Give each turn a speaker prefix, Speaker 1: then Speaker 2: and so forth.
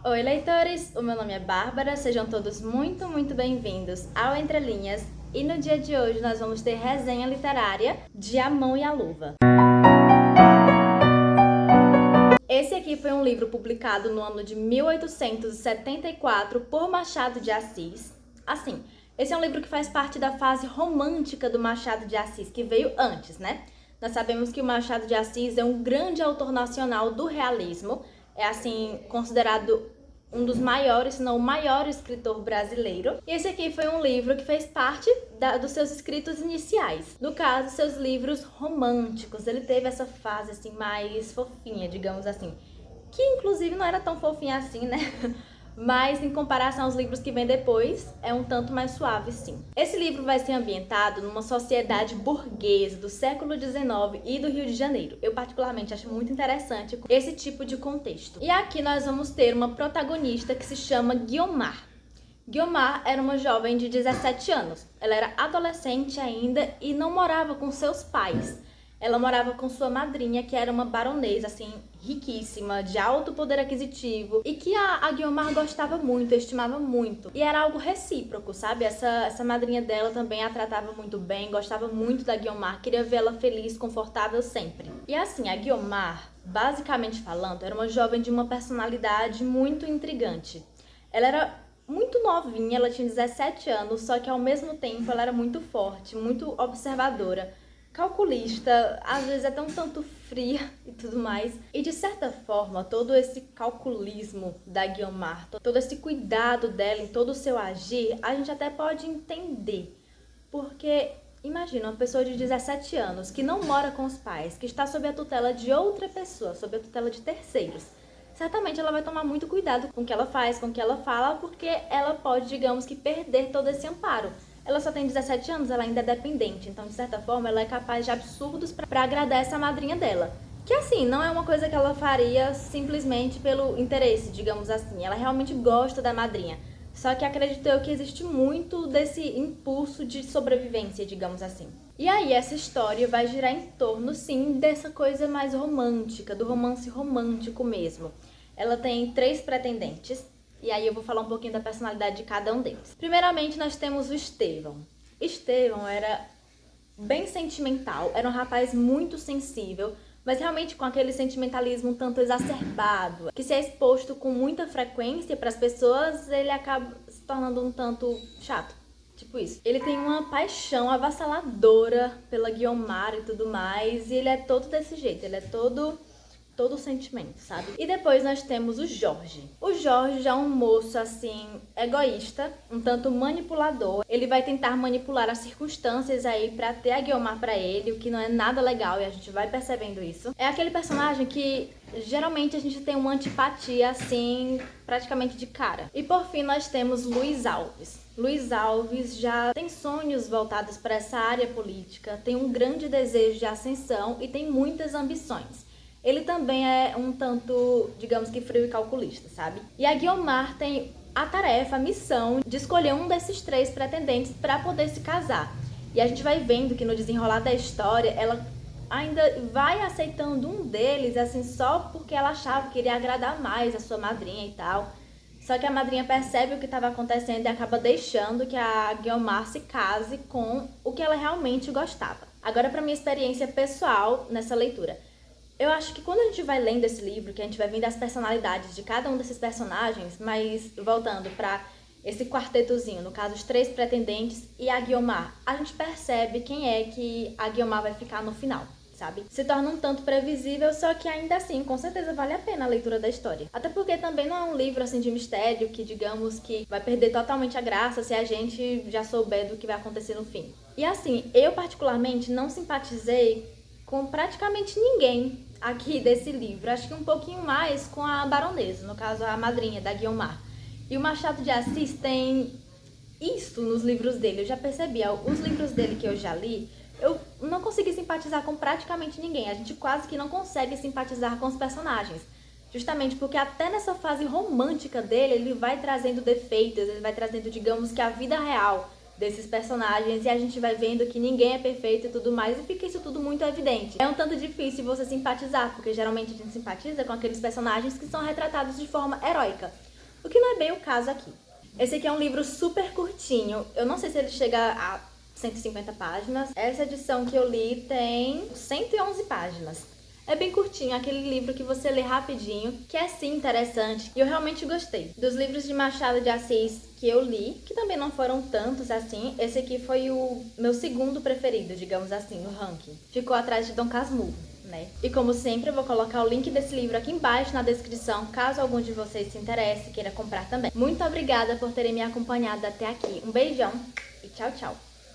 Speaker 1: Oi, leitores! O meu nome é Bárbara, sejam todos muito bem-vindos ao Entre Linhas e no dia de hoje nós vamos ter resenha literária de A Mão e a Luva. Esse aqui foi um livro publicado no ano de 1874 por Machado de Assis. Assim, esse é um livro que faz parte da fase romântica do Machado de Assis, que veio antes, né? Nós sabemos que o Machado de Assis é um grande autor nacional do realismo, é assim considerado um dos maiores, se não o maior escritor brasileiro. E esse aqui foi um livro que fez parte dos seus escritos iniciais. No caso, seus livros românticos. Ele teve essa fase assim mais fofinha, digamos assim. Que inclusive não era tão fofinha assim, né? Mas em comparação aos livros que vêm depois, é um tanto mais suave, sim. Esse livro vai ser ambientado numa sociedade burguesa do século XIX e do Rio de Janeiro. Eu particularmente acho muito interessante esse tipo de contexto. E aqui nós vamos ter uma protagonista que se chama Guiomar. Guiomar era uma jovem de 17 anos. Ela era adolescente ainda e não morava com seus pais. Ela morava com sua madrinha, que era uma baronesa, assim, riquíssima, de alto poder aquisitivo, e que a Guiomar gostava muito, estimava muito. E era algo recíproco, sabe? Essa madrinha dela também a tratava muito bem, gostava muito da Guiomar, queria vê-la feliz, confortável sempre. E assim, a Guiomar, basicamente falando, era uma jovem de uma personalidade muito intrigante. Ela era muito novinha, ela tinha 17 anos, só que ao mesmo tempo ela era muito forte, muito observadora, calculista, às vezes até um tanto fria e tudo mais. E de certa forma, todo esse calculismo da Guiomar, todo esse cuidado dela em todo o seu agir, a gente até pode entender. Porque imagina uma pessoa de 17 anos que não mora com os pais, que está sob a tutela de outra pessoa, sob a tutela de terceiros. Certamente ela vai tomar muito cuidado com o que ela faz, com o que ela fala, porque ela pode, digamos que, perder todo esse amparo. Ela só tem 17 anos, ela ainda é dependente, então de certa forma ela é capaz de absurdos para agradar essa madrinha dela. Que assim, não é uma coisa que ela faria simplesmente pelo interesse, digamos assim. Ela realmente gosta da madrinha. Só que acredito eu que existe muito desse impulso de sobrevivência, digamos assim. E aí essa história vai girar em torno, sim, dessa coisa mais romântica, do romance romântico mesmo. Ela tem 3 pretendentes. E aí eu vou falar um pouquinho da personalidade de cada um deles. Primeiramente, nós temos o Estevão. Estevão era bem sentimental, era um rapaz muito sensível, mas realmente com aquele sentimentalismo um tanto exacerbado, que se é exposto com muita frequência para as pessoas, ele acaba se tornando um tanto chato. Tipo isso. Ele tem uma paixão avassaladora pela Guiomar e tudo mais, e ele é todo desse jeito, ele é todo o sentimento, sabe? E depois nós temos o Jorge. O Jorge já é um moço, assim, egoísta, um tanto manipulador. Ele vai tentar manipular as circunstâncias aí pra ter a Guiomar pra ele, o que não é nada legal, e a gente vai percebendo isso. É aquele personagem que geralmente a gente tem uma antipatia, assim, praticamente de cara. E por fim nós temos Luiz Alves. Luiz Alves já tem sonhos voltados para essa área política, tem um grande desejo de ascensão e tem muitas ambições. Ele também é um tanto, digamos que frio e calculista, sabe? E a Guiomar tem a tarefa, a missão de escolher um desses 3 pretendentes para poder se casar. E a gente vai vendo que no desenrolar da história, ela ainda vai aceitando um deles, assim, só porque ela achava que iria agradar mais a sua madrinha e tal. Só que a madrinha percebe o que estava acontecendo e acaba deixando que a Guiomar se case com o que ela realmente gostava. Agora, para minha experiência pessoal nessa leitura. Eu acho que quando a gente vai lendo esse livro, que a gente vai vendo as personalidades de cada um desses personagens, mas voltando para esse quartetozinho, no caso os 3 pretendentes e a Guiomar, a gente percebe quem é que a Guiomar vai ficar no final, sabe? Se torna um tanto previsível, só que ainda assim, com certeza vale a pena a leitura da história. Até porque também não é um livro assim de mistério que, digamos, que vai perder totalmente a graça se a gente já souber do que vai acontecer no fim. E assim, eu particularmente não simpatizei com praticamente ninguém aqui desse livro. Acho que um pouquinho mais com a baronesa, no caso a madrinha da Guiomar. E o Machado de Assis tem isso nos livros dele. Eu já percebi, os livros dele que eu já li, eu não consegui simpatizar com praticamente ninguém. A gente quase que não consegue simpatizar com os personagens. Justamente porque até nessa fase romântica dele, ele vai trazendo defeitos, ele vai trazendo, digamos que a vida real desses personagens, e a gente vai vendo que ninguém é perfeito e tudo mais, e fica isso tudo muito evidente. É um tanto difícil você simpatizar, porque geralmente a gente simpatiza com aqueles personagens que são retratados de forma heróica. o que não é bem o caso aqui. Esse aqui é um livro super curtinho, eu não sei se ele chega a 150 páginas. Essa edição que eu li tem 111 páginas. É bem curtinho, aquele livro que você lê rapidinho, que é sim interessante e eu realmente gostei. Dos livros de Machado de Assis que eu li, que também não foram tantos assim, esse aqui foi o meu segundo preferido, digamos assim, no ranking. Ficou atrás de Dom Casmurro, né? E como sempre, eu vou colocar o link desse livro aqui embaixo na descrição, caso algum de vocês se interesse e queira comprar também. Muito obrigada por terem me acompanhado até aqui. Um beijão e tchau, tchau!